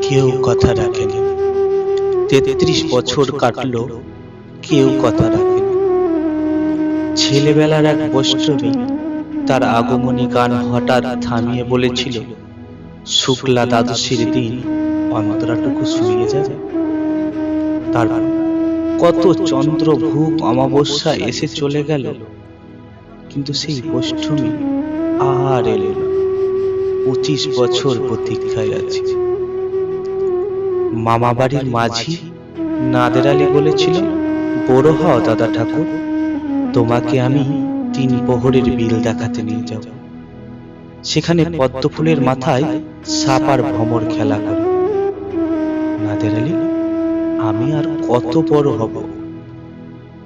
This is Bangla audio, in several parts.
কেউ কথা রাখেনি। ৩৩ বছর কাটলো, কেউ কথা রাখেনি। ছেলেবেলার এক বৈষ্ণবী তার আগমনী গান হঠাৎ থামিয়ে বলেছিল, শুক্লা দ্বাদশীর দিন অন্তরাটুকু শুনিয়ে যাবে। তারপর কত চন্দ্রভূপ অমাবস্যা এসে চলে গেল, কিন্তু সেই বৈষ্ণবী আর এলো না। ২৫ বছর প্রতীক্ষায় আছে। মামা বাড়ির মাঝি নাদের আলী বলেছিল, বড় হও দাদা ঠাকুর, তোমাকে আমি ৩ প্রহরের বিল দেখাতে নিয়ে যাব। সেখানে পদ্ম ফুলের মাথায় সাপ আর ভ্রমর খেলা করে। নাদের আলী, আমি আর কত বড় হব?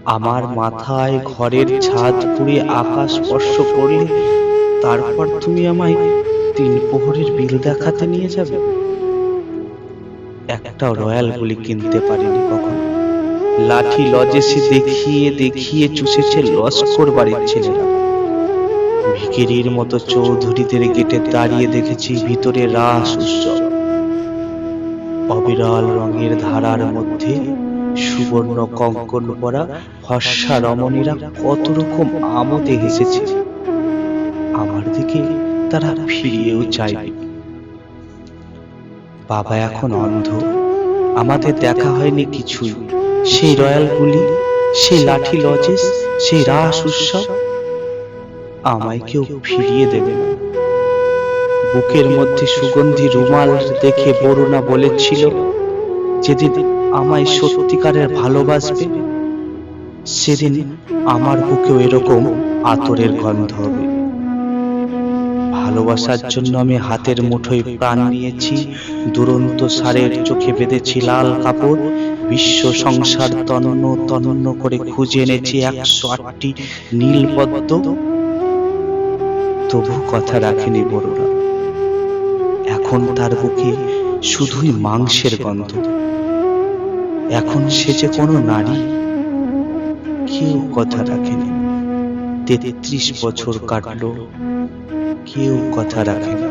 আমার মাথায় ঘরের ছাদ পুড়ে আকাশ স্পর্শ করলে তারপর তুমি আমায় ৩ প্রহরের বিল দেখাতে নিয়ে যাবে? একটা রয়্যাল গুলি কিনতে পারিনি কখন। লাঠি লজেসে দেখিয়ে দেখিয়ে চুষেছে লস্কর বাড়ির ছেলেরা। ভিখিরির মতো চৌধুরীদের গেটে দাঁড়িয়ে দেখেছি ভিতরে রাস উৎসব। অবিরল রঙের ধারার মধ্যে সুবর্ণ কঙ্কন পরা ফর্সা রমণীরা কত রকম আমোদে হেসেছে। আমার দিকে তারা ফিরিয়েও চাইবে। বাবা এখন অন্ধ, আমাদের দেখা হয়নি কিছুই। সেই রয়্যাল গুলি, সেই লাঠি লজেস, সেই রাস উৎসব আমায় কেউ ফিরিয়ে দেবে না। বুকের মধ্যে সুগন্ধি রুমাল দেখে বরুণা বলেছিল, যেদিন আমায় সত্যিকারের ভালোবাসবে সেদিন আমার বুকেও এরকম আতরের গন্ধ হবে। ভালোবাসার জন্য আমি হাতের মুঠোয় প্রাণ নিয়েছি, দুরন্ত ষাঁড়ের চোখে বেঁধেছি লাল কাপড়, বিশ্ব সংসার তন্ন তন্ন করে খুঁজে এনেছি ১০৮টি নীল পদ্ম, তবু কথা রাখেনি বড়রা। এখন তার বুকে শুধুই মাংসের গন্ধ। এখন সে যে কোনো নারী, কেউ কথা রাখেনি। ৩৩ বছর কাটলো, কেউ কথা রাখেনি।